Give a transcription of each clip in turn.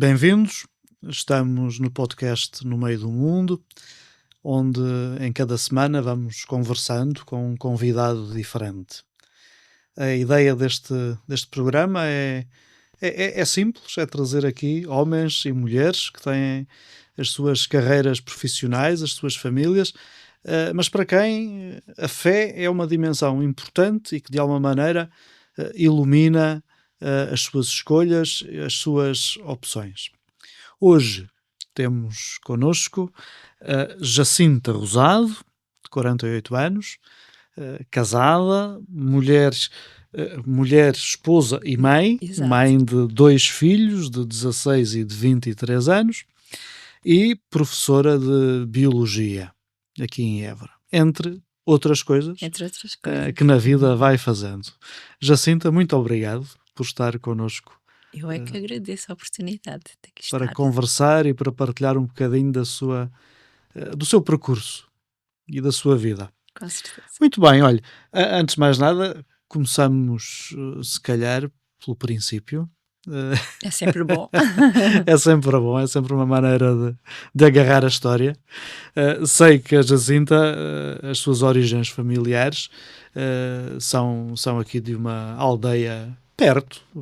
Bem-vindos, estamos no podcast No Meio do Mundo, onde em cada semana vamos conversando com um convidado diferente. A ideia deste programa é simples, é trazer aqui homens e mulheres que têm as suas carreiras profissionais, as suas famílias, mas para quem a fé é uma dimensão importante e que de alguma maneira ilumina as suas escolhas, as suas opções. Hoje temos connosco a Jacinta Rosado, de 48 anos, casada, mulher, esposa e mãe, Exato. mãe de 2 filhos, de 16 e de 23 anos, e professora de Biologia, aqui em Évora, entre outras coisas Entre outras coisas. que na vida vai fazendo. Jacinta, muito obrigado por estar connosco Eu é que agradeço a oportunidade de aqui para estar. conversar e para partilhar um bocadinho do seu percurso e da sua vida. Com certeza. Muito bem, olha, antes de mais nada, começamos se calhar pelo princípio. É sempre bom. É sempre bom, é sempre uma maneira de agarrar a história. Sei que a Jacinta, as suas origens familiares são aqui de uma aldeia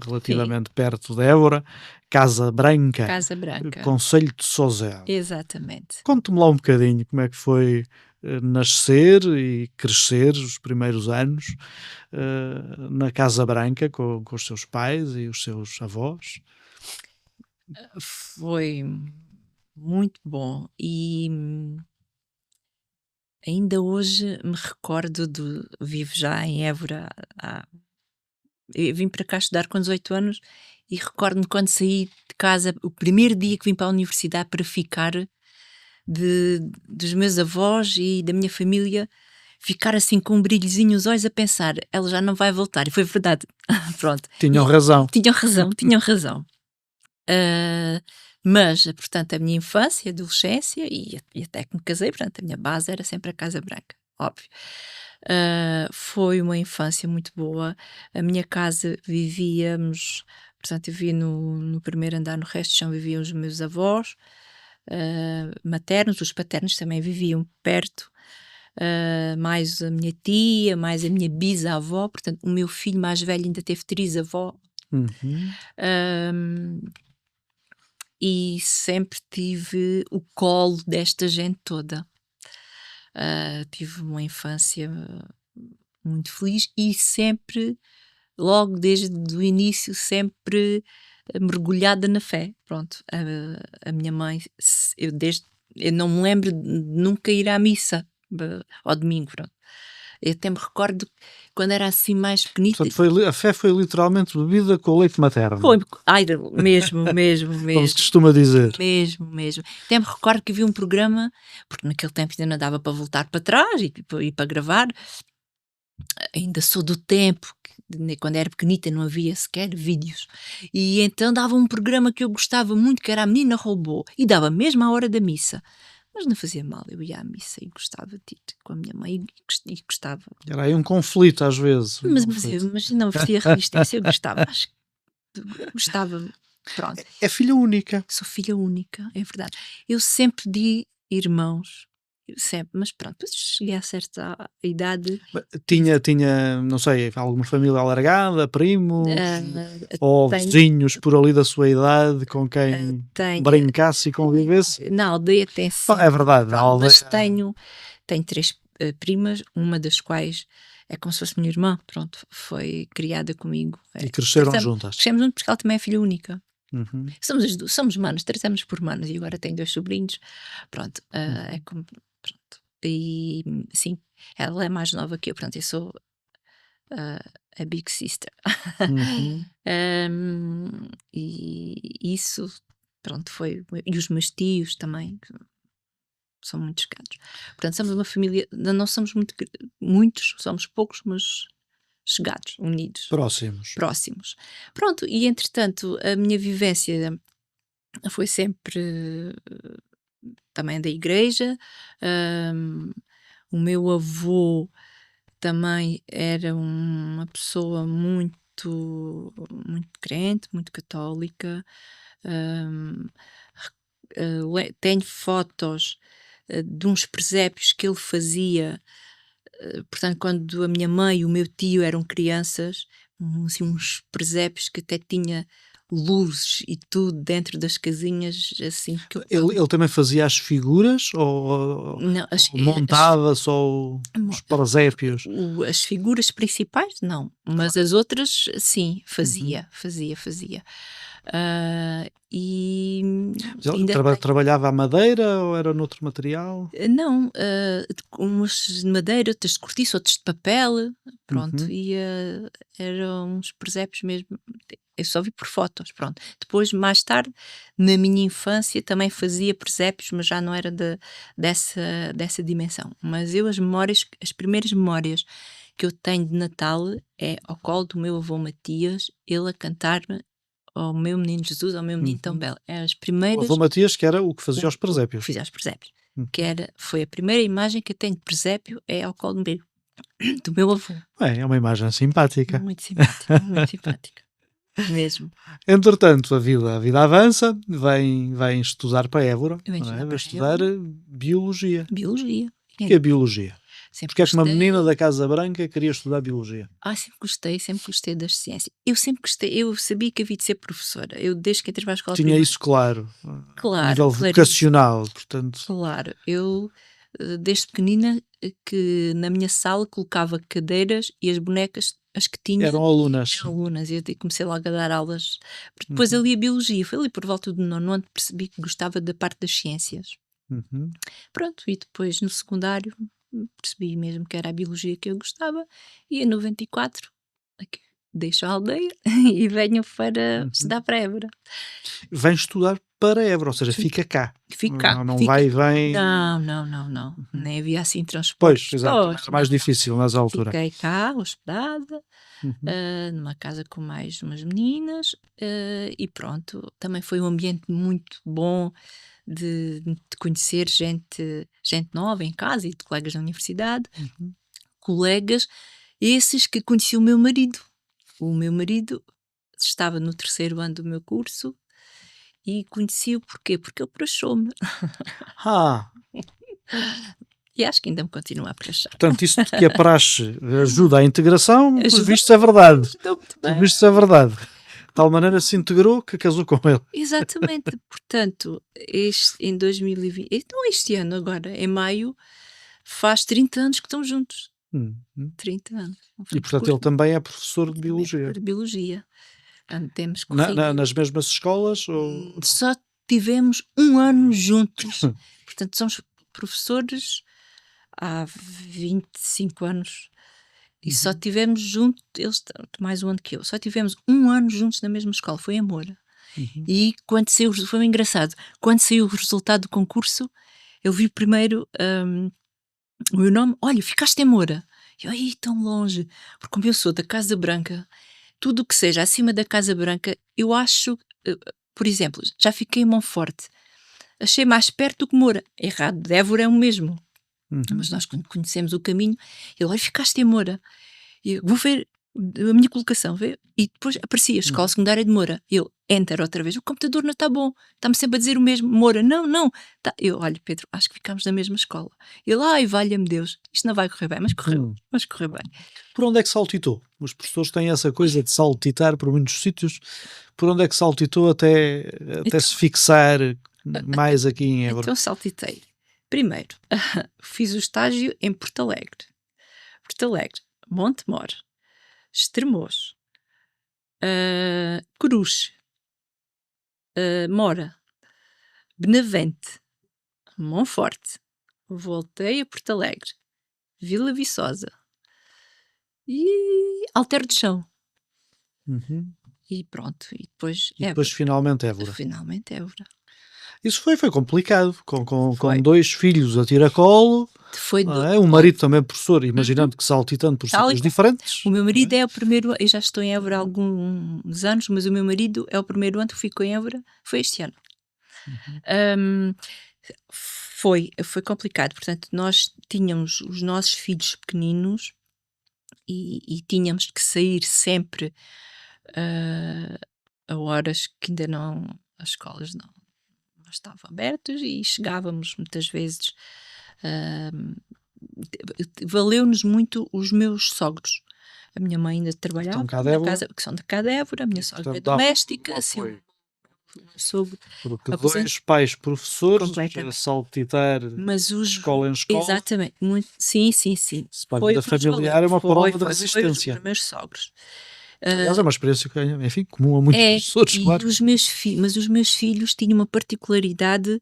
relativamente perto de Évora, Casa Branca, Casa Branca. concelho de Sozelo. Exatamente. Conte-me lá um bocadinho como é que foi nascer e crescer os primeiros anos na Casa Branca com os seus pais e os seus avós. Foi muito bom e ainda hoje me recordo vivo já em Évora. Eu vim para cá estudar com 18 anos e recordo-me quando saí de casa, o primeiro dia que vim para a universidade para ficar, dos meus avós e da minha família, ficar assim com um brilhozinho nos olhos a pensar, ela já não vai voltar. E foi verdade. Pronto. Tinham razão. Tinham razão. Mas, portanto, a minha infância, adolescência e até que me casei, portanto, a minha base era sempre a Casa Branca, óbvio. Foi uma infância muito boa. A minha casa vivíamos, portanto, eu vivia no primeiro andar, no resto do chão viviam os meus avós maternos, os paternos também viviam perto, mais a minha tia, mais a minha bisavó, portanto, o meu filho mais velho ainda teve 3 avós. E sempre tive o colo desta gente toda. Tive uma infância muito feliz e sempre, logo desde o início, sempre mergulhada na fé. Pronto, a minha mãe, eu não me lembro de nunca ir à missa ao domingo. Pronto. Eu até me recordo quando era assim mais pequenita. Portanto, a fé foi literalmente bebida com leite materno. Foi, mesmo. Como se costuma dizer. Mesmo. Até me recordo que havia um programa, porque naquele tempo ainda não dava para voltar para trás e para gravar. Ainda sou do tempo que, quando era pequenita, não havia sequer vídeos. E então dava um programa que eu gostava muito, que era A Menina Robô, e dava mesmo à hora da missa. Mas não fazia mal, eu ia à missa e gostava de ir com a minha mãe e gostava. Era aí um conflito às vezes. Mas não oferecia resistência, eu gostava. Acho que gostava. Pronto. É filha única. Sou filha única, é verdade. Eu sempre di irmãos, sempre, mas pronto, depois cheguei a certa idade. Tinha, não sei, alguma família alargada, primos, ou tenho- vizinhos por ali da sua idade com quem brincasse e convivesse? Na aldeia tem É verdade, na aldeia. mas tenho 3 primas, uma das quais é como se fosse minha irmã, pronto, foi criada comigo. E cresceram juntas. Crescemos juntos porque ela também é filha única. Uhum. Somos manos, tratamos por manos e agora tenho 2 sobrinhos. Pronto, é como. Pronto. E sim, ela é mais nova que eu, pronto, eu sou a Big Sister. Uhum. E isso, pronto, foi. E os meus tios também são muito chegados. Portanto, somos uma família, não somos muitos, somos poucos, mas chegados, unidos. Próximos. Pronto, e entretanto, a minha vivência foi sempre também da igreja. O meu avô também era uma pessoa muito muito crente, muito católica. hum, Tenho fotos de uns presépios que ele fazia. Portanto, quando a minha mãe e o meu tio eram crianças, assim, uns presépios que até tinha luzes e tudo dentro das casinhas, assim que eu Ele também fazia as figuras não, ou montava só os presépios? as figuras principais não, mas as outras sim, Uhum. fazia. E Mas ele ainda tem. trabalhava a madeira ou era noutro material? Não, umas de madeira, outras de cortiça, outras de papel, pronto, Uhum. e eram uns presépios mesmo. Eu só vi por fotos, pronto. Depois, mais tarde, na minha infância, também fazia presépios, mas já não era dessa dimensão. Mas eu, as primeiras memórias que eu tenho de Natal é ao colo do meu avô Matias, ele a cantar-me ao meu menino Jesus, ao meu menino tão Uhum. belo. Eram as O avô primeiras. Matias, que era o que O fazia os o que presépios. fizia os presépios, Hum. foi a primeira imagem que eu tenho de presépio é ao colo do meu avô. Bem, é uma imagem simpática. Muito simpática, mesmo. Entretanto, a vida avança, vem estudar para Évora, Eu venho não é? estudar Vai para estudar Évora, biologia. biologia. Porquê biologia? Sempre Porque é que uma menina gostei. da Casa Branca queria estudar biologia? Sempre gostei das ciências. Eu sempre gostei, eu sabia que havia de ser professora. Eu desde que entrei para a escola Tinha primária. isso claro, a Claro, nível claríssimo. vocacional, portanto, Claro, eu desde pequenina que na minha sala colocava cadeiras e as bonecas, as que tinha, eram alunas. eram alunas. E eu comecei logo a dar aulas. Porque depois Uhum, ali a biologia, foi ali por volta do nono ano que percebi que gostava da parte das ciências. uhum. Pronto, e depois no secundário percebi mesmo que era a biologia que eu gostava. E em 94 aqui, deixo a aldeia e venho para Uhum. estudar para Évora. Vem estudar para Évora, ou seja, Fica, fica cá. fica, Não fica. vai e vem. Não, não, não, não. Uhum. Nem havia assim Pois, transportes. exato, também Pois, era não, mais não. difícil nessa altura. Fiquei cá, hospedada, Uhum. numa casa com mais umas meninas, e pronto. Também foi um ambiente muito bom de conhecer gente nova em casa e de colegas da universidade, Uhum. colegas, esses que conheci o meu marido. O meu marido estava no terceiro ano do meu curso e conheci-o porquê? Porque ele prachou-me. Ah, E acho que ainda me continua a prachar. portanto, isso de que a praxe ajuda à integração, pelos Ajudou, vistos é verdade. ajudou muito Pelos bem. vistos é verdade. De tal maneira se integrou que casou com ele. Exatamente. Portanto, em 2020, então este ano agora, em maio, faz 30 anos que estão juntos. Uhum. 30 anos. E, Foi um portanto, percurso ele também é professor de também biologia. por biologia. Portanto, temos corrido. Nas mesmas escolas ou não? Só tivemos um ano juntos. Portanto, somos professores há 25 anos. E só Uhum. tivemos juntos, eles mais um ano que eu, só tivemos um ano juntos na mesma escola, foi amor. Uhum. E quando saiu, foi engraçado, quando saiu o resultado do concurso, ele viu primeiro o meu nome, olha, ficaste em Moura. Eu, aí, tão longe, porque como eu sou da Casa Branca, tudo o que seja acima da Casa Branca, eu acho, eh, por exemplo, já fiquei em Monforte, achei mais perto do que Moura. Errado, Évora é o mesmo, Uhum. mas nós conhecemos o caminho. Ele, olha, ficaste em Moura. E eu, vou ver a minha colocação, vê? E depois aparecia Escola Uhum. Secundária de Moura. Eu, enter outra vez. O computador não está bom. Está-me sempre a dizer o mesmo. Moura, não, não. Tá. Eu, olha, Pedro, acho que ficámos na mesma escola. Ele, ai, valha-me Deus, isto não vai correr bem. Uhum. Mas correu bem. Por onde é que saltitou? Os professores têm essa coisa de saltitar por muitos sítios. Por onde é que saltitou até Então, se fixar mais aqui em Évora? então saltitei. Primeiro, fiz o estágio em Porto Alegre. Porto Alegre, Montemor, Estremoz, Cruz, Mora, Benavente, Monforte. Voltei a Porto Alegre, Vila Viçosa e Alter do Chão. Uhum. E pronto, e depois E depois Évora. finalmente Évora. Finalmente Évora. Isso foi complicado, com Foi. dois filhos a tiracolo, Foi não do. é? Um marido também professor, Uhum. imaginando que saltitando por Tal e sítios qual. diferentes. O meu Não marido é? é o primeiro. Eu já estou em Évora há alguns anos, mas o meu marido é o primeiro ano que ficou em Évora. Foi este ano. Uhum. Hum, foi complicado. Portanto, nós tínhamos os nossos filhos pequeninos e tínhamos que sair sempre ah, a horas que ainda não, as escolas não estavam abertas e chegávamos muitas vezes. ah, Valeu-nos muito os meus sogros. A minha mãe ainda trabalhava Estão cá de na Évora casa, que são de cá de Évora, a minha e, sogra é portanto, dá doméstica, um assim, apoio. um sogro Porque aposentado dois pais professores, completamente. saltitar Mas de os escola em escola, exatamente, muito sim, sim, sim. se para a Foi vida o que nos valeu. familiar é uma prova de Foi os resistência. meus sogros. Aliás, é uma experiência que, enfim, comum a muitos É, professores, e claro. os meus mas os meus filhos tinham uma particularidade,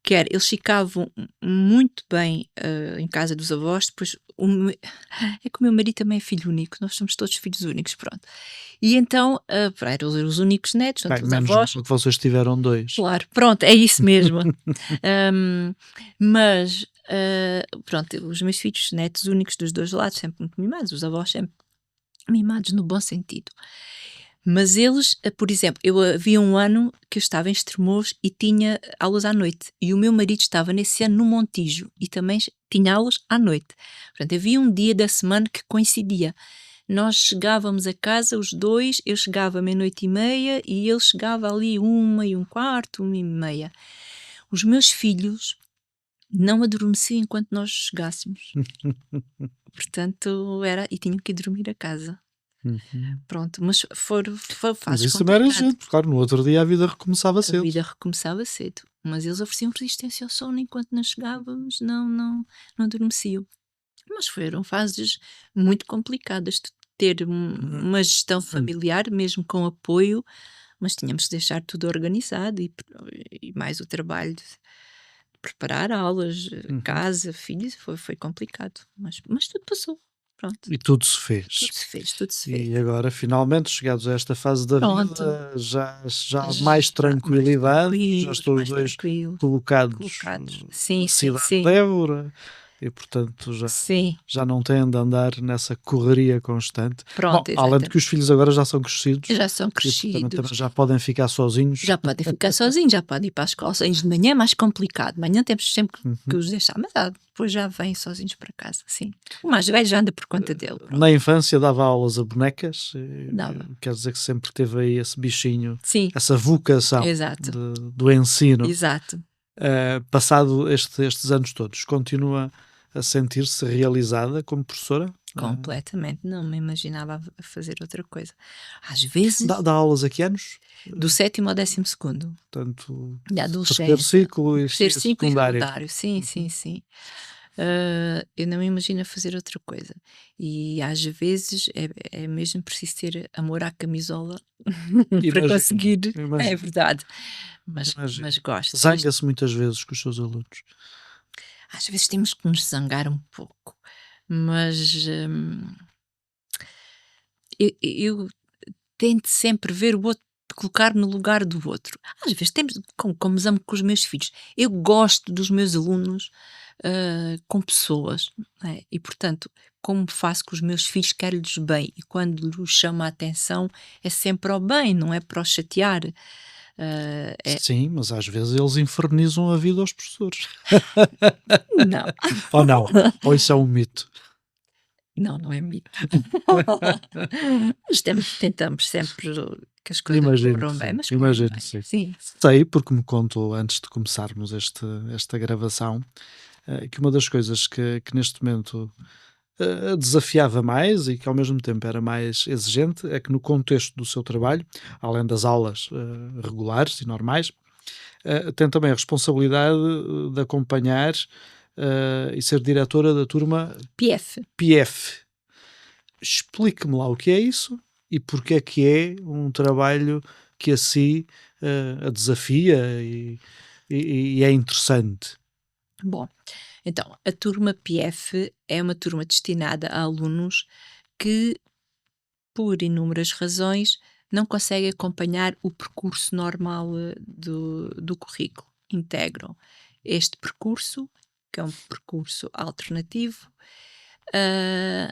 que era, eles ficavam muito bem, em casa dos avós, depois é que o meu marido também é filho único, nós somos todos filhos únicos, pronto. E então, eram os únicos netos, Bem, portanto, os menos avós. mal que vocês tiveram dois. Claro, pronto, é isso mesmo. Mas, pronto, os meus filhos, netos únicos dos dois lados, sempre muito mimados, os avós sempre mimados no bom sentido. Mas eles, por exemplo, havia um ano que eu estava em Estremoz e tinha aulas à noite. E o meu marido estava nesse ano no Montijo e também tinha aulas à noite. Portanto, havia um dia da semana que coincidia. Nós chegávamos a casa, os dois, eu chegava à 00:30 e ele chegava ali 1:15, 1:30. Os meus filhos não adormeciam enquanto nós chegássemos. Portanto, e tinham que ir dormir a casa. Uhum. Pronto, mas foram Mas fases isso também era complicadas. gente, claro, no outro dia a vida recomeçava A cedo. vida recomeçava cedo, mas eles ofereciam resistência ao sono enquanto nós chegávamos, não adormeciam. Mas foram fases muito complicadas de ter uma gestão familiar, mesmo com apoio, mas tínhamos de deixar tudo organizado e mais o trabalho de preparar aulas, Uhum. casa, filhos, foi complicado, mas tudo passou. Pronto, E tudo se fez. tudo se fez. E agora, finalmente, chegados a esta fase da Pronto. vida, já há Já mais tranquilidade, já tranquilos, estão os mais dois tranquilos, colocados colocados. Sim, na sim, cidade sim. de Évora e, portanto, Sim, já não têm de andar nessa correria constante. Bom, pronto, além de exatamente. que os filhos agora já são crescidos Já são e, portanto, crescidos, também já podem ficar sozinhos. já podem ficar sozinhos, já podem ir para a escola sozinhos. De manhã é mais complicado, de manhã temos sempre que os deixar, mas depois já vêm sozinhos para casa, sim. O mais velho já anda por conta dele, pronto. Na infância dava aulas a bonecas, Dava. quer dizer que sempre teve aí esse bichinho, Sim, essa vocação exato, do ensino. exato. Passado estes anos todos, continua a sentir-se realizada como professora? Completamente, não me imaginava a fazer outra coisa. Às vezes, Dá aulas a que anos? do 7º ao 12º, Portanto, de terceiro adolescência. ciclo e Terceiro ciclo e secundário. secundário, sim, sim, sim. Eu não me imagino a fazer outra coisa. E às vezes é mesmo preciso ter amor à camisola para Imagino, conseguir. É imagino, verdade. Mas imagino. gosto. Mas Zanga-se muitas vezes com os seus alunos. às vezes temos que nos zangar um pouco. Mas eu tento sempre ver o outro, colocar-me no lugar do outro. Às vezes temos, como amo com os meus filhos, eu gosto dos meus alunos com pessoas, não é? E portanto, como faço com os meus filhos, quero-lhes bem, e quando lhes chama a atenção é sempre ao bem, não é para os chatear. Sim, mas às vezes eles infernizam a vida aos professores. Não, Ou não? Ou isso é um mito? não é mito. Mas tentamos sempre que as coisas Imagino corram que bem, sim, mas corram imagino bem. que sim. Sim, Sei, porque me contou antes de começarmos esta gravação, que uma das coisas que neste momento a desafiava mais e que ao mesmo tempo era mais exigente é que no contexto do seu trabalho, além das aulas regulares e normais, tem também a responsabilidade de acompanhar e ser diretora da turma PF. PF. Explique-me lá o que é isso e porque é que é um trabalho que a si a desafia e é interessante. Bom, então, a turma PF é uma turma destinada a alunos que, por inúmeras razões, não conseguem acompanhar o percurso normal do currículo. Integram este percurso, que é um percurso alternativo, ah,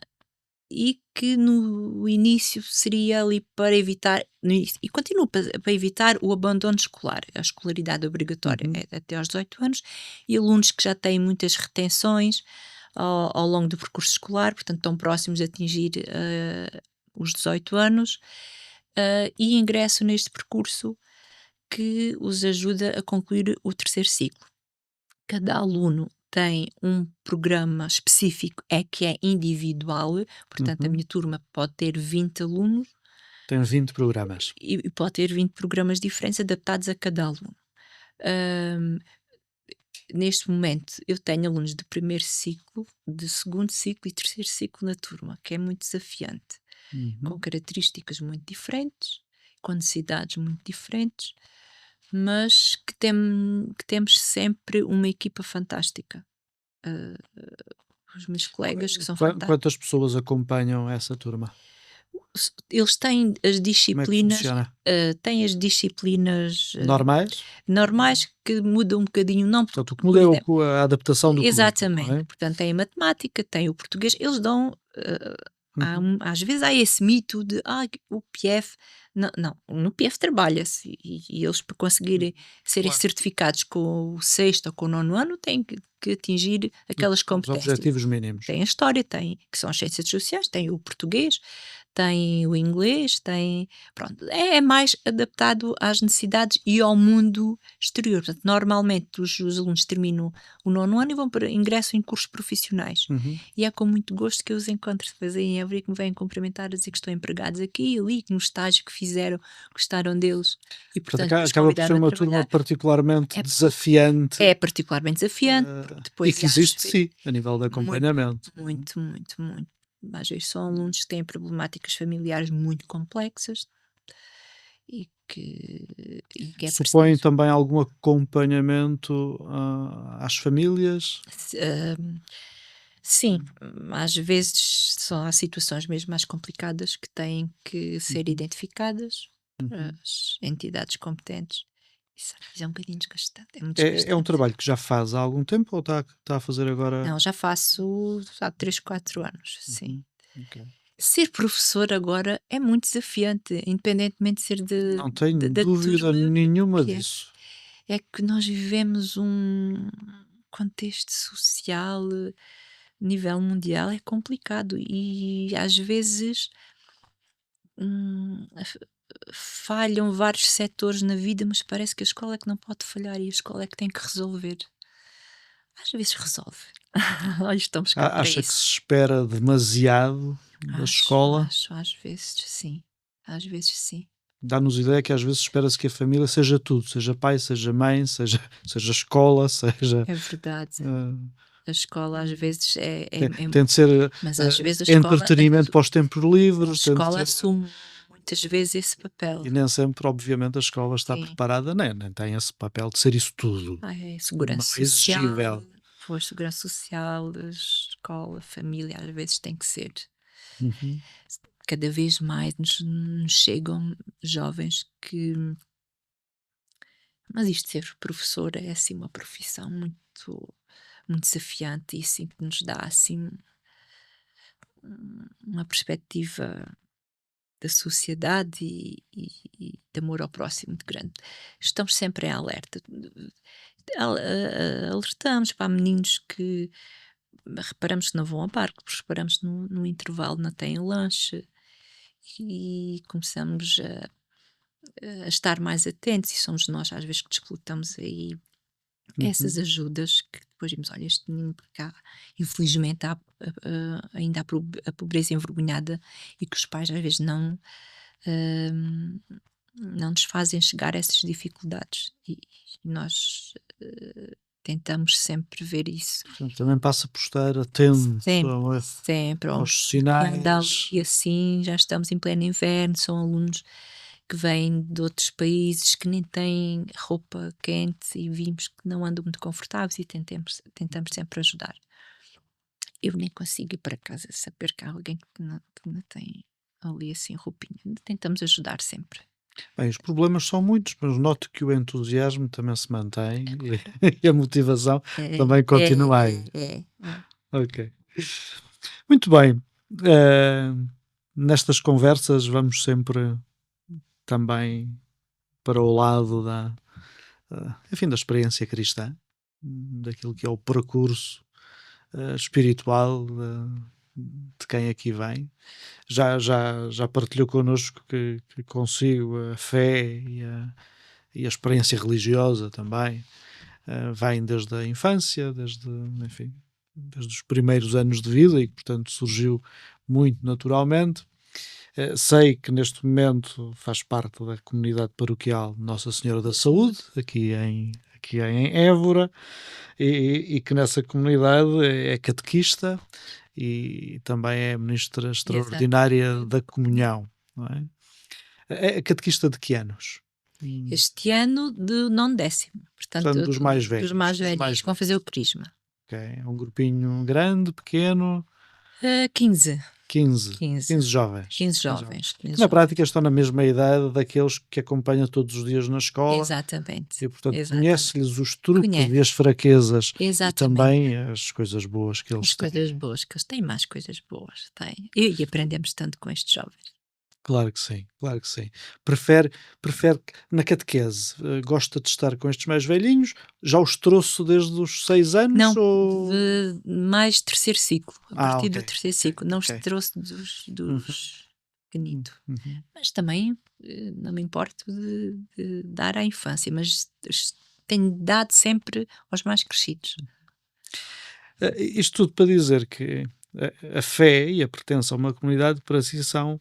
e que no início seria ali para evitar, e continua para evitar o abandono escolar. A escolaridade obrigatória é até aos 18 anos, e alunos que já têm muitas retenções, ao longo do percurso escolar, portanto estão próximos de atingir os 18 anos, e ingressam neste percurso que os ajuda a concluir o terceiro ciclo. Cada aluno tem um programa específico, que é individual, portanto a minha turma pode ter 20 alunos Tem 20 programas. e pode ter 20 programas diferentes adaptados a cada aluno. Ahm, Neste momento eu tenho alunos de primeiro ciclo, de segundo ciclo e terceiro ciclo na turma, que é muito desafiante, com características muito diferentes, com necessidades muito diferentes, mas que temos sempre uma equipa fantástica. Ah, os meus colegas que são fantásticos. Quantas pessoas acompanham essa turma? Eles têm as Como é que disciplinas, funciona? têm as disciplinas Normais? normais que mudam um bocadinho, não por, Portanto, o que muda por é exemplo, a adaptação do currículo, não exatamente, é? portanto tem a matemática, tem o português, eles dão, Uhum. às vezes há esse mito de o PF, não, não, no PF trabalha-se e eles para conseguirem serem Claro. certificados com o sexto ou com o nono ano têm que atingir aquelas Os competências. objetivos mínimos. Tem a história, tem, que são as ciências sociais, tem o português, tem o inglês, tem. Pronto, é mais adaptado às necessidades e ao mundo exterior. Portanto, normalmente os alunos terminam o nono ano e ingressam em cursos profissionais. Uhum. E é com muito gosto que eu os encontro depois aí em Évora, que me vêm cumprimentar, a dizer que estão empregados aqui e ali, que no estágio que fizeram gostaram deles. E Portanto, portanto, os acaba por ser convidaram a uma turma trabalhar. particularmente desafiante É particularmente desafiante, porque e depois que existe de si, a nível de muito, acompanhamento. muito, muito, muito. Às vezes são alunos que têm problemáticas familiares muito complexas e que é Supõe preciso. também algum acompanhamento às famílias? Sim, às vezes há situações mesmo mais complicadas que têm que ser Uhum. identificadas por Uhum. as entidades competentes. Isso às vezes é um bocadinho desgastante, é muito É um desgastante. trabalho que já faz há algum tempo ou está a fazer agora? Não, já faço há 3 4 anos, sim. Uhum. Ok. Ser professor agora é muito desafiante, independentemente de ser Não tenho da dúvida turma nenhuma que é. disso. É que nós vivemos um contexto social, nível mundial, é complicado e às vezes hum, f- falham vários setores na vida, mas parece que a escola é que não pode falhar e a escola é que tem que resolver. Às vezes resolve. Olha, estamos cá para Acha que isso. se espera demasiado da escola? Às vezes sim. Às vezes sim. Dá-nos ideia que às vezes espera-se que a família seja tudo, seja pai, seja mãe, seja escola, seja. É verdade. eh, A escola às vezes tem de ser mas às vezes entretenimento para os tempos a livres, tem de escola ser. assume muitas vezes esse papel. E nem sempre, obviamente, a escola está Sim. preparada, nem tem esse papel de ser isso tudo. É Não segurança é exigível. social, pois, segurança social, a escola, a família, às vezes tem que ser. Uhum. Cada vez mais nos chegam jovens que. Mas isto de ser professor é assim uma profissão muito, muito desafiante e assim que nos dá assim uma perspectiva da sociedade e de amor ao próximo muito grande. Estamos sempre em alerta. Alertamos para meninos que reparamos que não vão ao parque, reparamos que no intervalo não têm lanche e começamos a estar mais atentos e somos nós às vezes que disputamos aí essas Uhum. ajudas que depois vimos, olha, este menino cá, infelizmente há, ainda há a pobreza envergonhada e que os pais às vezes hum, não nos fazem chegar a essas dificuldades e nós tentamos sempre ver isso. Portanto, também passa por estar atento Sempre, sempre. aos E anda sinais. ali assim, já estamos em pleno inverno, são alunos que vêm de outros países que nem têm roupa quente e vimos que não andam muito confortáveis e tentamos sempre ajudar. Eu nem consigo ir para casa saber que há alguém que não tem ali assim roupinha. Tentamos ajudar sempre. Bem, os problemas são muitos, mas noto que o entusiasmo também se mantém e a motivação também continua aí. É. Ok. Muito bem. Eh, Nestas conversas vamos sempre também para o lado enfim, da experiência cristã, daquilo que é o percurso espiritual de quem aqui vem. Já partilhou connosco que consigo a fé e a experiência religiosa também vem desde a infância, enfim, desde os primeiros anos de vida e que, portanto, surgiu muito naturalmente. Sei que neste momento faz parte da comunidade paroquial Nossa Senhora da Saúde, aqui em Évora, e que nessa comunidade é catequista e também é ministra Exato. extraordinária da comunhão, não é? É catequista de que anos? Este ano de nono décimo, portanto, Portanto, dos mais dos velhos. mais velhinhos que vão fazer o crisma. Ok. É um grupinho grande, pequeno, 15, 15, 15, 15 jovens. 15 15 jovens. jovens, 15 Que na jovens. prática estão na mesma idade daqueles que acompanham todos os dias na escola Exatamente, e, portanto, exatamente. conhece-lhes os truques Conhece, e as fraquezas e exatamente. também as coisas boas que As eles têm. coisas boas, que eles têm mais coisas boas, têm. E aprendemos tanto com estes jovens. Claro que sim, claro que sim. Prefere na catequese, gosta de estar com estes mais velhinhos, já os trouxe desde os 6 anos Não, ou... mais terceiro ciclo, a Ah, partir ok, do terceiro ok, ciclo, não os ok. trouxe dos, Uhum, dos pequenito. uhum. Mas também não me importo de dar à infância, mas tenho dado sempre aos mais crescidos. Isto tudo para dizer que a fé e a pertença a uma comunidade para si são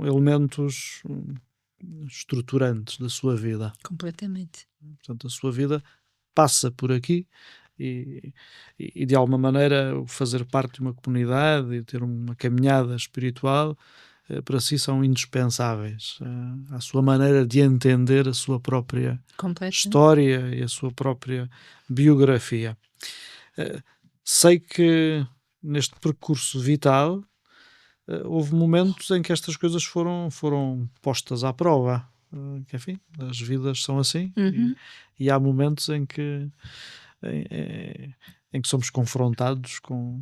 elementos estruturantes da sua vida. Completamente. Portanto, a sua vida passa por aqui e, e de alguma maneira o fazer parte de uma comunidade e ter uma caminhada espiritual para si são indispensáveis à sua maneira de entender a sua própria Completamente. história e a sua própria biografia. Eh, Sei que neste percurso vital houve momentos em que estas coisas foram postas à prova. Que, enfim, as vidas são assim Uhum. e há momentos em, em que somos confrontados com,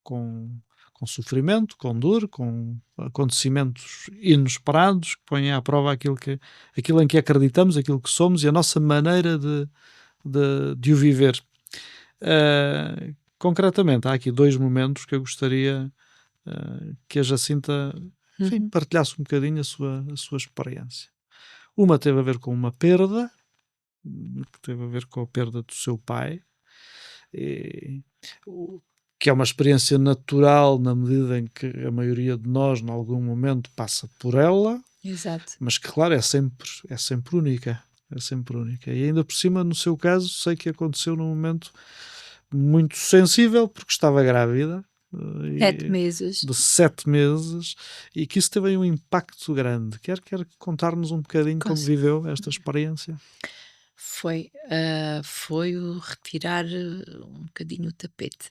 com sofrimento, com dor, com acontecimentos inesperados que põem à prova aquilo em que acreditamos, aquilo que somos e a nossa maneira de o viver. Concretamente, há aqui dois momentos que eu gostaria que a Jacinta, enfim, Uhum. partilhasse um bocadinho a sua experiência. Uma teve a ver com uma perda, que teve a ver com a perda do seu pai, e, que é uma experiência natural na medida em que a maioria de nós, em algum momento, passa por ela, Exato. mas que, claro, é sempre única. É sempre única. E ainda por cima, no seu caso, sei que aconteceu num momento muito sensível, porque estava grávida, 7 meses. de 7 meses, e que isso teve aí um impacto grande. Quer contar-nos um bocadinho como Cons- viveu esta experiência? foi o retirar um bocadinho o tapete.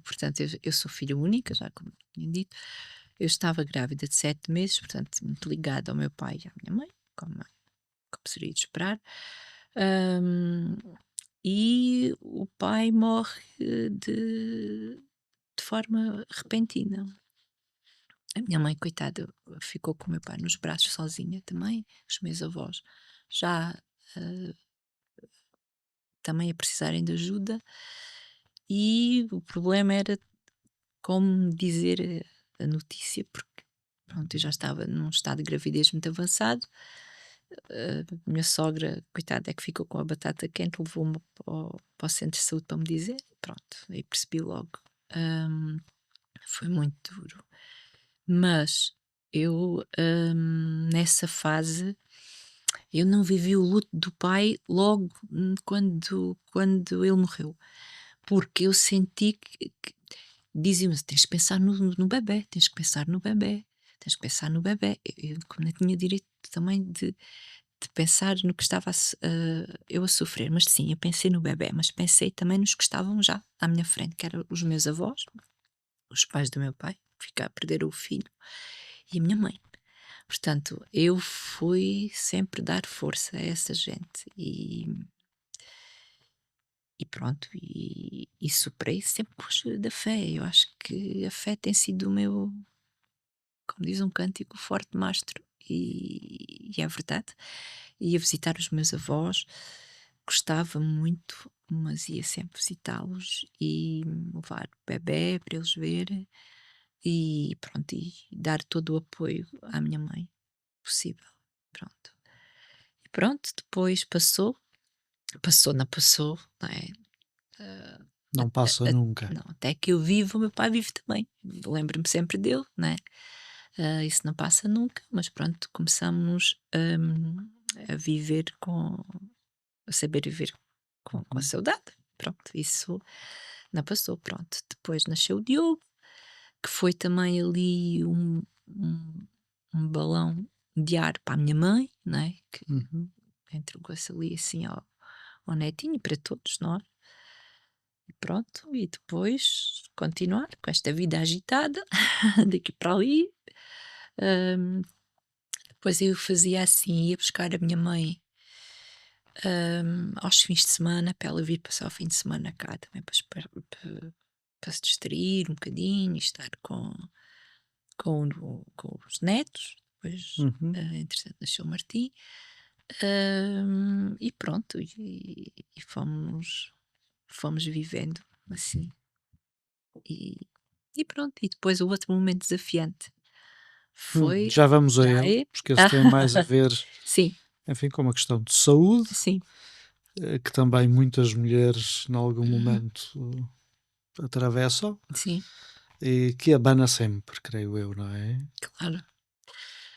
Portanto, eu sou filha única, já como tinha dito. Eu estava grávida de 7 meses, portanto, muito ligada ao meu pai e à minha mãe, como seria de esperar. Ahm, e o pai morre de forma repentina. A minha mãe, coitada, ficou com o meu pai nos braços sozinha também, os meus avós já ah, também a precisarem de ajuda, e o problema era como dizer a notícia, porque pronto, eu já estava num estado de gravidez muito avançado. A minha sogra, coitada, é que ficou com a batata quente, levou-me para o centro de saúde para me dizer, pronto, aí percebi logo. Hum, Foi muito duro. Mas eu, nessa fase, eu não vivi o luto do pai logo quando ele morreu, porque eu senti que diziam-me: tens que pensar no bebé, tens que pensar no bebé, tens que pensar no bebé. Eu como não tinha direito também de pensar no que estava eu a sofrer, mas sim, eu pensei no bebé, mas pensei também nos que estavam já à minha frente, que eram os meus avós, os pais do meu pai, perderam o filho, e a minha mãe. Portanto, eu fui sempre dar força a essa gente e pronto, e superei sempre com a ajuda da fé. Eu acho que a fé tem sido o meu, como diz um cântico, forte mastro, e é verdade. Ia visitar os meus avós, gostava muito, mas ia sempre visitá-los e levar o bebé para eles verem e pronto, e dar todo o apoio à minha mãe possível. Pronto. E pronto, depois não passou, não é? Ah, Não passa nunca. não, até que eu vivo, o meu pai vive também. Lembro-me sempre dele, não é? Isso não passa nunca, mas pronto, começamos a viver a saber viver com a saudade. Pronto, isso não passou. Pronto, depois nasceu o Diogo, que foi também ali um balão de ar para a minha mãe, não é? Que entregou-se ali assim ao netinho e para todos nós. E pronto, e depois continuar com esta vida agitada, daqui para ali. Hum, Depois eu fazia assim, ia buscar a minha mãe aos fins de semana, para ela vir passar o fim de semana cá também, para se distrair um bocadinho e estar com os netos. Depois, entretanto, nasceu o Martim. E pronto, e fomos vivendo assim. E pronto, e depois o outro momento desafiante foi. Já vamos a Já ele, é? porque esse tem mais a ver, Sim, enfim, com uma questão de saúde, sim. que também muitas mulheres, em algum momento, atravessam, Sim, e que abana sempre, creio eu, não é? claro.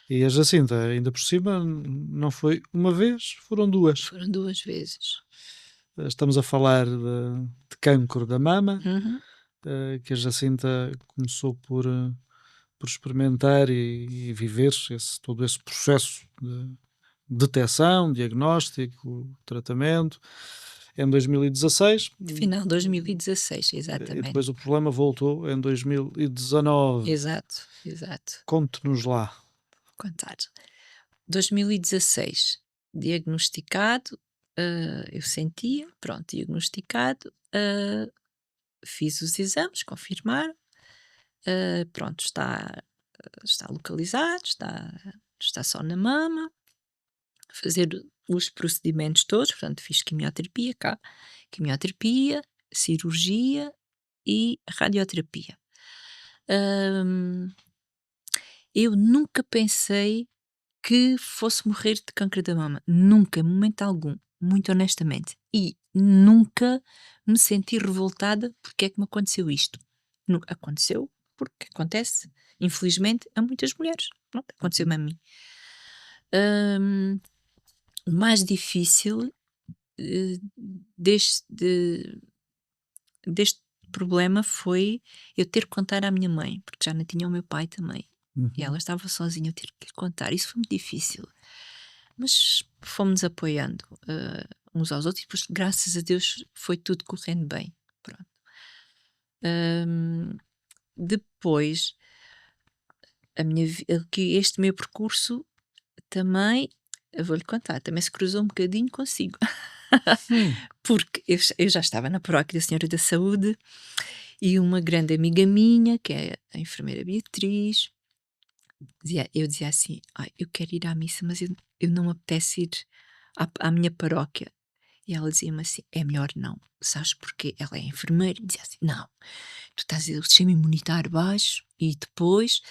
E a Jacinta, ainda por cima, não foi uma vez, foram duas. Foram 2 vezes. Estamos a falar de cancro da mama, Uhum. que a Jacinta começou por experimentar e viver todo esse processo de detecção, diagnóstico, tratamento, em 2016. Final de 2016, E exatamente. depois o problema voltou em 2019. Exato, exato. Conte-nos lá. Vou contar. 2016, diagnosticado, eu sentia, pronto, diagnosticado, fiz os exames, confirmaram, pronto, está localizado, está só na mama, fazer os procedimentos todos, portanto, fiz quimioterapia, cirurgia e radioterapia. Eu nunca pensei que fosse morrer de câncer da mama. Nunca, em momento algum, muito honestamente. E nunca me senti revoltada porque é que me aconteceu isto. Nunca aconteceu porque acontece, infelizmente, a muitas mulheres. Pronto, aconteceu-me a mim. O mais difícil deste problema foi eu ter que contar à minha mãe, porque já não tinha o meu pai também. E ela estava sozinha, eu ter que lhe contar. Isso foi muito difícil. Mas fomos apoiando uns aos outros e depois, graças a Deus, foi tudo correndo bem. Pronto. Depois, que este meu percurso também, eu vou-lhe contar, também se cruzou um bocadinho consigo. Porque eu já estava na paróquia da Senhora da Saúde e uma grande amiga minha, que é a enfermeira Beatriz, eu dizia assim: eu quero ir à missa, mas eu não me apetece ir à minha paróquia. E ela dizia-me assim: é melhor não. Sabes porquê? Ela é enfermeira e dizia assim: não, tu estás o sistema imunitário baixo e depois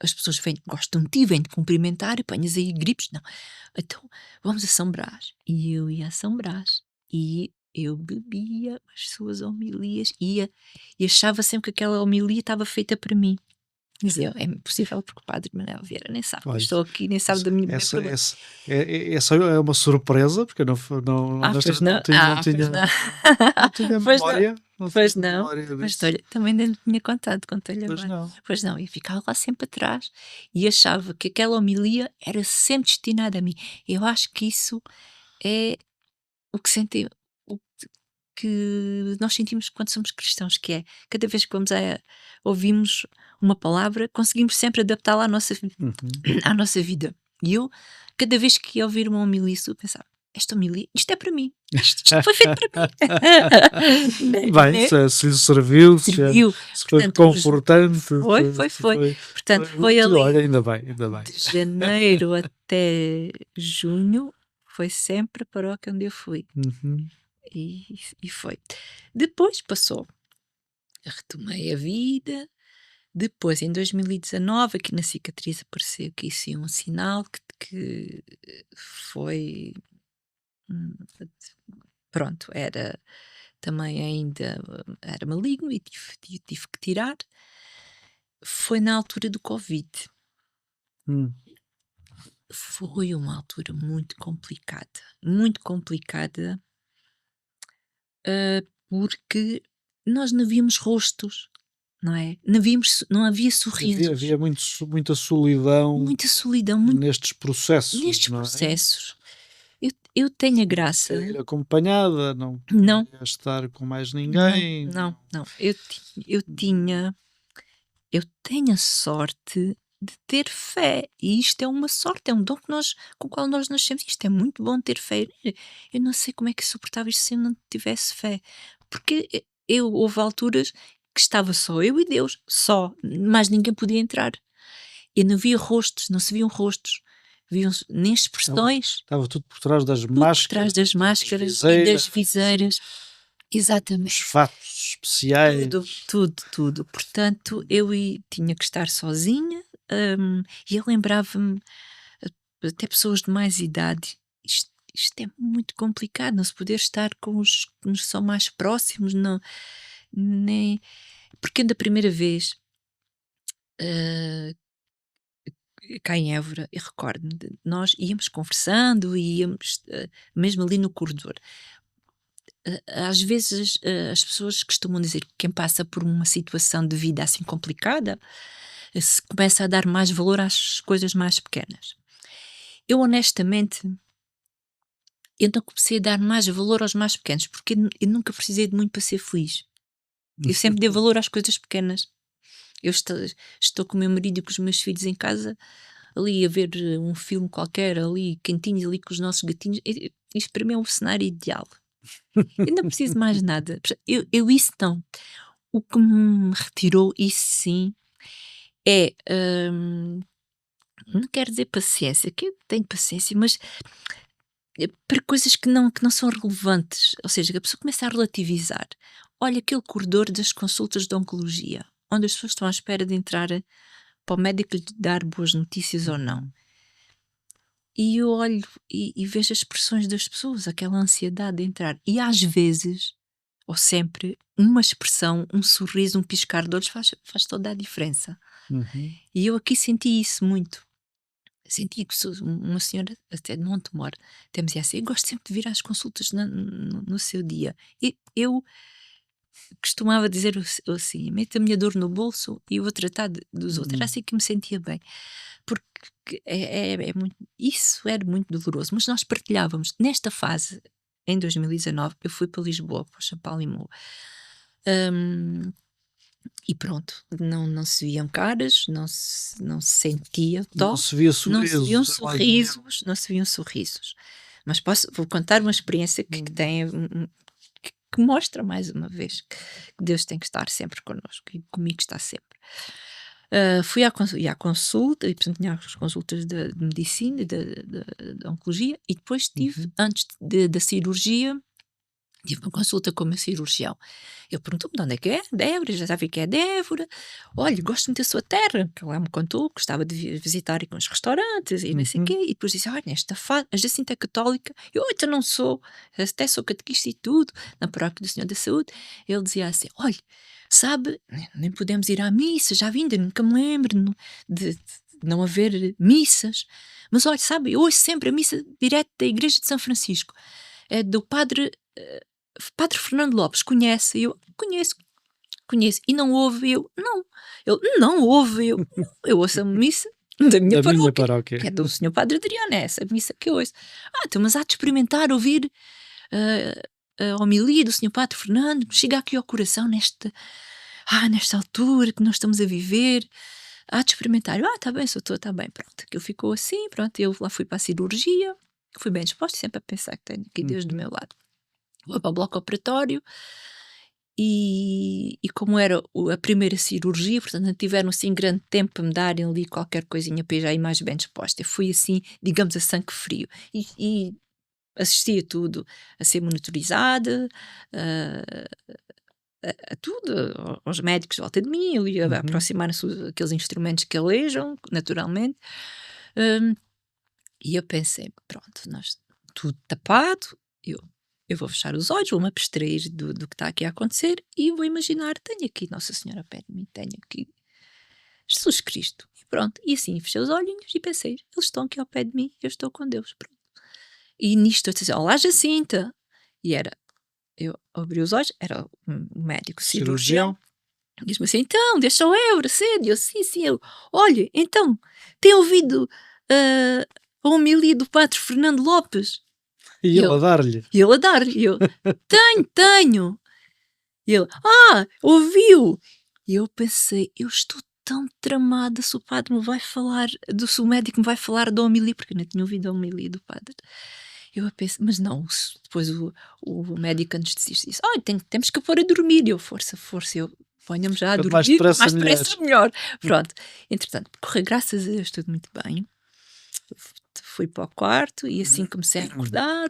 as pessoas gostam de ti, vêm-te cumprimentar, apanhas aí gripes. Não, então vamos a São Brás. E eu ia a São Brás e eu bebia as suas homilias e achava sempre que aquela homilia estava feita para mim. Dizia, é impossível porque o padre Manuel Vieira nem sabe que eu estou aqui, nem sabe do meu problema. Essa é uma surpresa, porque eu não Pois não. não tinha memória. Pois não, mas olha, também não tinha contado, contei-lhe agora. Pois não, e ficava lá sempre atrás e achava que aquela homilia era sempre destinada a mim. Eu acho que isso é o que nós sentimos quando somos cristãos, que é, cada vez que ouvimos uma palavra, conseguimos sempre adaptá-la à nossa vida. E eu, cada vez que ia ouvir uma homilia, eu pensava, esta homilia, isto é para mim. Isto foi feito para mim. Bem, se lhe serviu, se foi confortante. Foi. Portanto, foi ali. Olha, ainda bem. De janeiro até junho Foi sempre a paróquia onde eu fui. Uhum. E foi. Depois passou. Retomei a vida. Depois, em 2019, aqui na cicatriz apareceu aqui sim um sinal que foi. hum, Pronto, era também ainda era maligno e tive que tirar. Foi na altura do Covid. Hum. Foi uma altura muito complicada, porque nós não víamos rostos, não é? Não havia sorrisos, Havia muita solidão muita solidão, nestes processos, nestes não é? processos. Eu tenho a graça. Queria ir acompanhada, não Não, queria estar com mais não, ninguém. não, não. Eu tenho a sorte de ter fé, e isto é uma sorte, é um dom com o qual nós nascemos. Isto é muito bom ter fé. Eu não sei como é que suportava isto se eu não tivesse fé, porque houve alturas que estava só eu e Deus, só, mais ninguém podia entrar. Eu não via rostos, não se viam rostos, viam nem Estava, expressões, estava tudo por trás das tudo por trás máscaras, das das máscaras e das viseiras, viseiras. dos Exatamente. fatos especiais. Tudo, tudo, tudo. Portanto, tinha que estar sozinha, e eu lembrava-me, até pessoas de mais idade, isto é muito complicado, não se poder estar com os que nos são mais próximos, não, nem, porque da primeira vez, ah, cá em Évora, eu recordo-me, nós íamos conversando, íamos, mesmo ali no corredor. Às vezes as pessoas costumam dizer que quem passa por uma situação de vida assim complicada se começa a dar mais valor às coisas mais pequenas. Eu honestamente, eu não comecei a dar mais valor aos mais pequenos, porque eu nunca precisei de muito para ser feliz. Eu sempre dei valor às coisas pequenas. Eu estou com o meu marido e com os meus filhos em casa, ali a ver um filme qualquer, ali quentinhos, ali com os nossos gatinhos. Isto para mim é um cenário ideal. Eu não preciso mais nada. Eu isso não. O que me retirou, isso sim, é, não quero dizer paciência, que eu tenho paciência, mas para coisas que não são relevantes. Ou seja, que a pessoa começa a relativizar. Olha aquele corredor das consultas de oncologia, onde as pessoas estão à espera de entrar para o médico lhe dar boas notícias ou não. E eu olho e vejo as expressões das pessoas, aquela ansiedade de entrar. E às vezes, ou sempre, uma expressão, um sorriso, um piscar de olhos faz toda a diferença. Uhum. E eu aqui senti isso muito. Senti que uma senhora até de Montemor até me dizia assim: eu gosto sempre de vir às consultas no seu dia. E eu costumava dizer assim: meto a minha dor no bolso e eu vou tratar dos outros. Era assim que me sentia bem. Porque é muito, isso era muito doloroso. Mas nós partilhávamos. Nesta fase, em 2019, eu fui para Lisboa, para o Champalimau. E pronto, não se viam caras, não se sentia Não toque, se via não se viam sorrisos. sorrisos, não se viam sorrisos. Mas vou contar uma experiência que tem, que mostra mais uma vez que Deus tem que estar sempre connosco e comigo está sempre. Fui à consulta, e portanto tinha as consultas de medicina, de oncologia, e depois tive, antes da cirurgia, tive uma consulta com o meu cirurgião. Ele perguntou-me de onde é que é, de Évora, já sabia que é de Évora. Olha, gosto muito da sua terra, que ela me contou, gostava de visitar e com os restaurantes e não sei o quê. E depois disse: olha, nesta fase, a Jacinta é católica. Eu não sou, até sou catequista e tudo, na paróquia do Senhor da Saúde. Ele dizia assim: olha, sabe, nem podemos ir à missa, já vim, nunca me lembro de não haver missas. Mas olha, sabe, eu ouço sempre a missa direto da Igreja de São Francisco. É do Padre Fernando Lopes, conhece? Eu conheço. E não ouve? Eu, não. Ele, não ouve? Eu ouço a missa da minha Da minha paróquia, paróquia. que é do Senhor Padre Adriano, é essa missa que eu ouço. Então, mas há de experimentar ouvir a homilia do Senhor Padre Fernando, chega aqui ao coração nesta altura que nós estamos a viver. Há de experimentar. Está bem, sou está bem, pronto. Aquilo ficou assim, pronto. Eu lá fui para a cirurgia, fui bem disposta, sempre a pensar que tenho aqui Deus do meu lado. Vou para o bloco operatório e como era a primeira cirurgia, portanto não tiveram assim grande tempo para me darem ali qualquer coisinha para eu já ir mais bem disposta. Eu fui assim, digamos, a sangue frio. E assistia tudo a ser monitorizada, a tudo, aos médicos de volta de mim, eu ia aproximar-se aqueles instrumentos que alejam, naturalmente. Hum, e eu pensei, pronto, nós tudo tapado, eu vou fechar os olhos, vou-me abstrair do que está aqui a acontecer e vou imaginar, tenho aqui Nossa Senhora ao pé de mim, tenho aqui Jesus Cristo. E pronto, e assim fechei os olhinhos e pensei, eles estão aqui ao pé de mim, eu estou com Deus, pronto. E nisto eu disse, olá Jacinta, e eu abri os olhos, era um médico cirurgião. Diz-me assim, então, deixa eu acende. Eu, sim, eu, olha, então, tem ouvido a homilia do padre Fernando Lopes? E ele a dar-lhe. E ele a dar-lhe. Eu, tenho. E ele, ouviu. E eu pensei, eu estou tão tramada se o padre me vai falar, se o médico me vai falar da homilia, porque eu não tinha ouvido a homilia do padre. Eu pensei, mas não, depois o médico anestesista disse, temos que pôr a dormir. Eu, força, eu ponha-me já a dormir, mais depressa melhor. Pronto, entretanto, correu, graças a Deus, tudo muito bem. Fui para o quarto e assim comecei a acordar.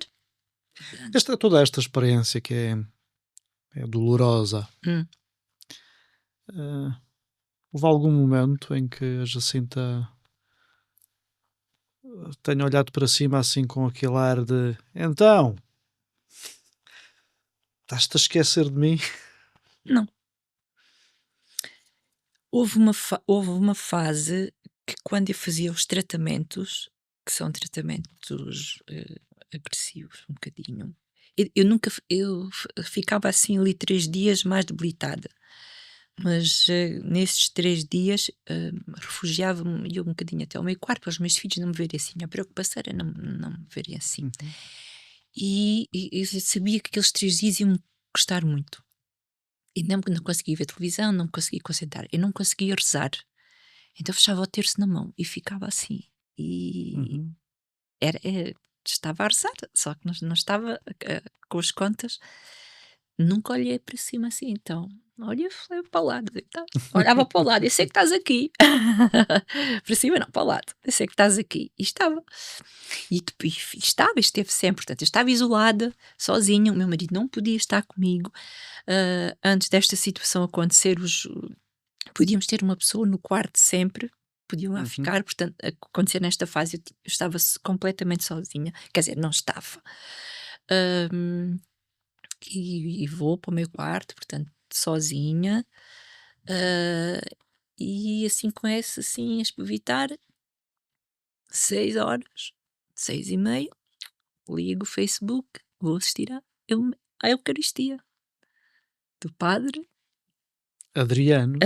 Toda esta experiência que é dolorosa, houve algum momento em que a Jacinta tenha olhado para cima assim com aquele ar de então, estás-te a esquecer de mim? Não. Houve uma fase que, quando eu fazia os tratamentos, que são tratamentos agressivos, um bocadinho, eu ficava assim ali 3 dias mais debilitada, mas nesses 3 dias refugiava-me eu um bocadinho até ao meio quarto para os meus filhos não me verem assim. A preocupação era não me verem assim. E eu sabia que aqueles 3 dias iam-me custar muito. E não conseguia ver televisão, não me conseguia concentrar, eu não conseguia rezar. Então fechava o terço na mão e ficava assim. E estava a rezar, só que não estava com as contas. Nunca olhei para cima assim, então olha, foi para o lado, então, olhava para o lado, eu sei que estás aqui. Para cima não, para o lado, eu sei que estás aqui. E estava. E esteve sempre, portanto, eu estava isolada, sozinha, o meu marido não podia estar comigo. Antes desta situação acontecer, podíamos ter uma pessoa no quarto sempre, podiam lá ficar, portanto, acontecer nesta fase, eu estava completamente sozinha, quer dizer, não estava. E vou para o meu quarto, portanto, sozinha, e assim começo assim a espevitar, 6 horas, 6h30, ligo o Facebook, vou assistir à Eucaristia do Padre Adriano,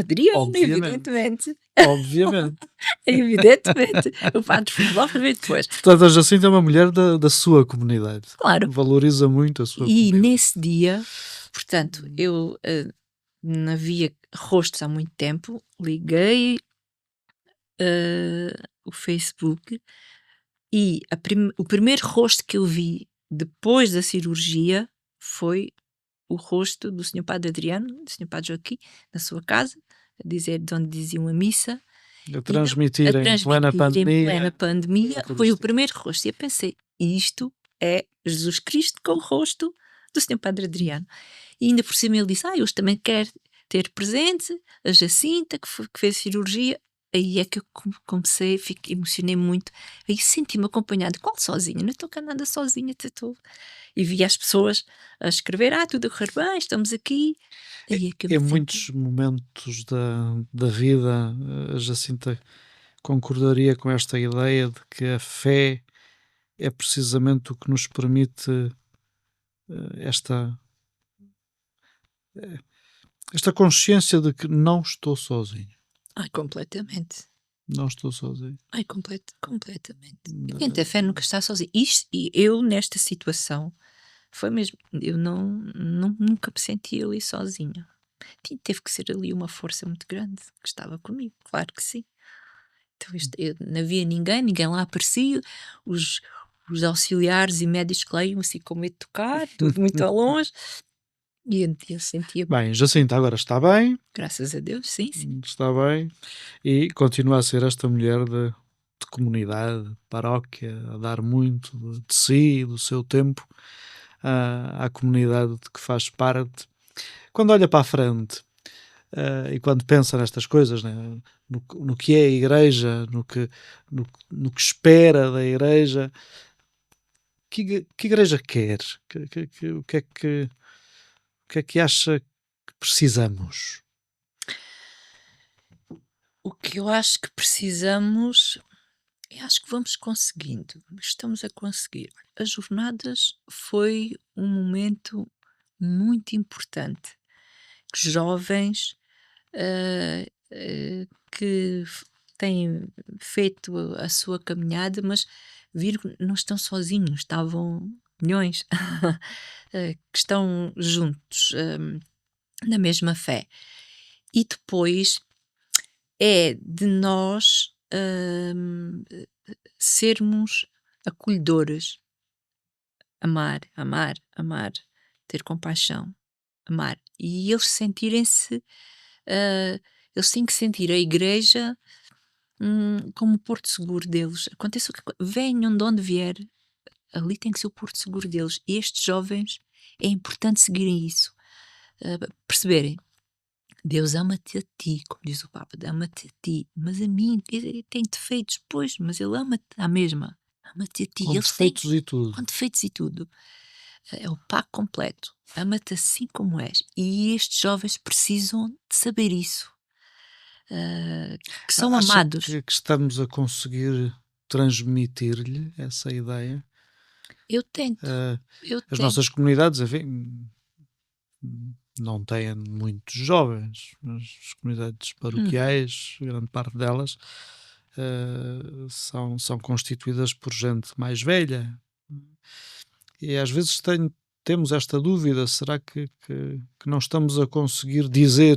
evidentemente. Obviamente. Evidentemente. O Padre Fernando veio depois. Portanto, a Jacinta é uma mulher da sua comunidade. Claro. Valoriza muito a sua comunidade. E nesse dia, portanto, eu não havia rostos há muito tempo, liguei o Facebook e o primeiro rosto que eu vi depois da cirurgia foi o rosto do Sr. Padre Adriano, do Sr. Padre Joaquim, na sua casa, a dizer de onde diziam a missa. A transmitir em plena pandemia. Foi o primeiro rosto. E eu pensei, isto é Jesus Cristo com o rosto do Sr. Padre Adriano. E ainda por cima ele disse, hoje também quer ter presente a Jacinta, que fez cirurgia. Aí é que eu comecei, emocionei muito. Aí senti-me acompanhada, qual sozinha? Não estou cá nada sozinha, estou. E vi as pessoas a escrever, tudo a correr bem, estamos aqui. Aí é que eu em muitos momentos da vida, a Jacinta concordaria com esta ideia de que a fé é precisamente o que nos permite esta consciência de que não estou sozinho. Completamente. Não estou sozinho. Completamente. Quem tem fé nunca está sozinho. E eu, nesta situação, foi mesmo. Eu nunca me senti ali sozinha. Teve que ser ali uma força muito grande que estava comigo, claro que sim. Então, não havia ninguém lá aparecia. Os auxiliares e médicos que lá iam assim com medo de tocar, tudo muito ao longe. E eu sentia bem. Jacinta agora está bem. Graças a Deus, sim. Está bem. E continua a ser esta mulher de comunidade, paróquia, a dar muito de si, do seu tempo, à comunidade de que faz parte. Quando olha para a frente, e quando pensa nestas coisas, né, no que é a igreja, no que espera da igreja, que igreja quer? O que é que acha que precisamos? O que eu acho que precisamos, eu acho que vamos conseguindo, estamos a conseguir. As jornadas foi um momento muito importante, que jovens que têm feito a sua caminhada, mas viram que não estão sozinhos, estavam milhões que estão juntos na mesma fé. E depois é de nós sermos acolhedores, amar, amar, amar, ter compaixão, amar. E eles sentirem-se, eles têm que sentir a igreja como o porto seguro deles. Aconteça o que venham de onde vier, ali tem que ser o porto seguro deles. E estes jovens é importante seguirem isso, perceberem. Deus ama-te a ti, como diz o Papa, ama-te a ti, mas a mim, tem defeitos, pois, mas Ele ama-te à mesma, ama-te a ti. Com Eles têm, defeitos e tudo. com defeitos e tudo. É o pack completo. Ama-te assim como és. E estes jovens precisam de saber isso. Que são Acha amados. que estamos a conseguir transmitir-lhe essa ideia? Eu tento. Eu As tento. nossas comunidades, enfim, não têm muitos jovens, mas as comunidades paroquiais, grande parte delas, são constituídas por gente mais velha. E às vezes temos esta dúvida: será que não estamos a conseguir dizer?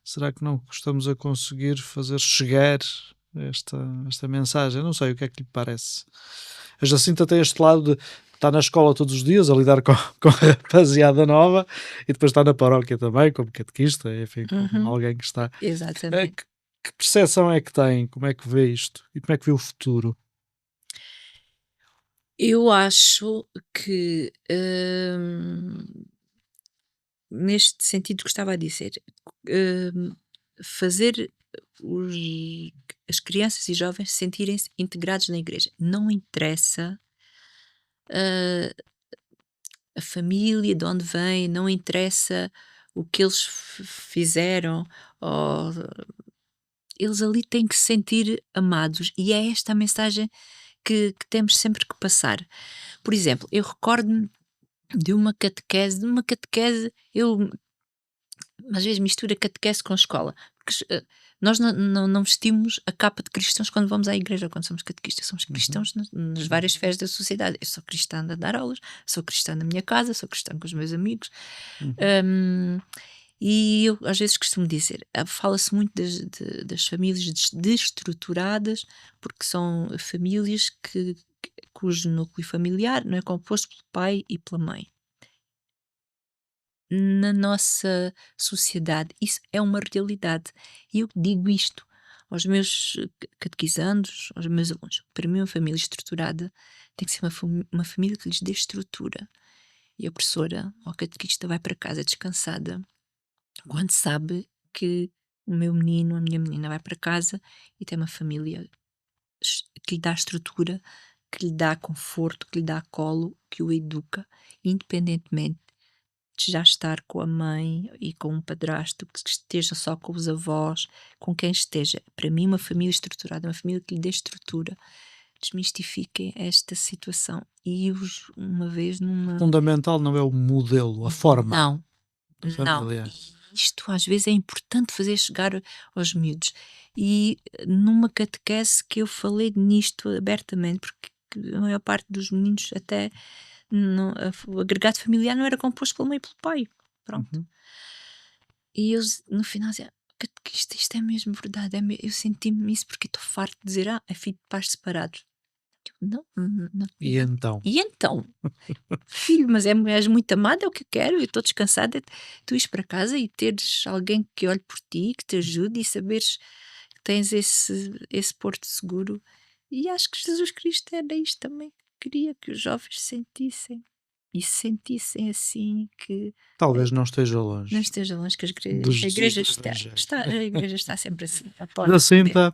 Será que não estamos a conseguir fazer chegar esta mensagem? Eu não sei, o que é que lhe parece? A Jacinta tem este lado de estar na escola todos os dias a lidar com a rapaziada nova, e depois está na paróquia também, como catequista, enfim, como alguém que está. Exatamente. Que percepção é que tem? Como é que vê isto? E como é que vê o futuro? Eu acho que, neste sentido que estava a dizer, hum, fazer os as crianças e jovens sentirem-se integrados na igreja. Não interessa, a família, de onde vem, não interessa o que eles fizeram, ou eles ali têm que se sentir amados, e é esta a mensagem que temos sempre que passar. Por exemplo, eu recordo-me de uma catequese, eu às vezes mistura catequese com escola, porque nós não vestimos a capa de cristãos quando vamos à igreja, quando somos catequistas, somos cristãos nas várias esferas da sociedade. Eu sou cristã a dar aulas, sou cristã na minha casa, sou cristã com os meus amigos. Hum, e eu às vezes costumo dizer, fala-se muito das famílias destruturadas, porque são famílias cujo núcleo familiar não é composto pelo pai e pela mãe. Na nossa sociedade, isso é uma realidade. E eu digo isto aos meus catequizandos, aos meus alunos. Para mim, uma família estruturada tem que ser uma família que lhes dê estrutura. E a professora ou a catequista vai para casa descansada quando sabe que o meu menino, a minha menina vai para casa e tem uma família que lhe dá estrutura, que lhe dá conforto, que lhe dá colo, que o educa, independentemente de já estar com a mãe e com um padrasto, que esteja só com os avós, com quem esteja. Para mim, uma família estruturada, uma família que lhe dê estrutura. Desmistifiquem esta situação. E uma vez numa. Fundamental não é o modelo, a forma Não, não. familiar. E isto às vezes é importante fazer chegar aos miúdos. E numa catequese que eu falei nisto abertamente, porque a maior parte dos meninos até o agregado familiar não era composto pela mãe e pelo pai. Pronto. E eles no final diziam: catequista, isto é mesmo verdade. Eu senti-me isso porque estou farto de dizer: é filho de pais separados. Eu, não, não. E então? E então? Filho, mas és muito amado, é o que eu quero. Eu estou descansada. Tu ires para casa e teres alguém que olhe por ti, que te ajude, e saberes que tens esse porto seguro. E acho que Jesus Cristo era isto também que queria que os jovens sentissem. E se sentissem assim que Talvez não esteja não longe esteja longe, que do a Jesus igreja do Evangelho. a igreja está sempre assim, a porta dele. Jacinta,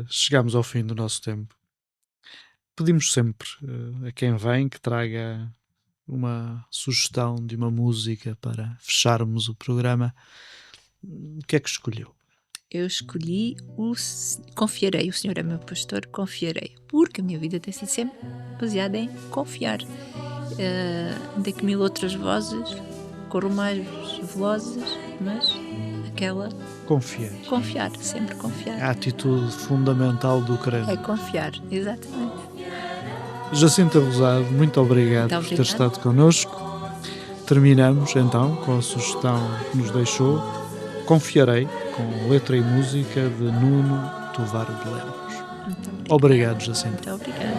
chegamos ao fim do nosso tempo. Pedimos sempre a quem vem que traga uma sugestão de uma música para fecharmos o programa. O que é que escolheu? Eu escolhi confiarei, o Senhor é meu pastor, confiarei, porque a minha vida tem sido sempre baseada em confiar. Ainda que mil outras vozes corram mais velozes, mas aquela Confiar. sempre É confiar. a atitude fundamental do crente. É confiar, exatamente. Jacinta Rosado, muito obrigado Muito por ter obrigada. estado connosco. Terminamos então com a sugestão que nos deixou. Confiarei, com letra e música de Nuno Tovar de Lemos. Muito Obrigado, Jacinta. Muito obrigada.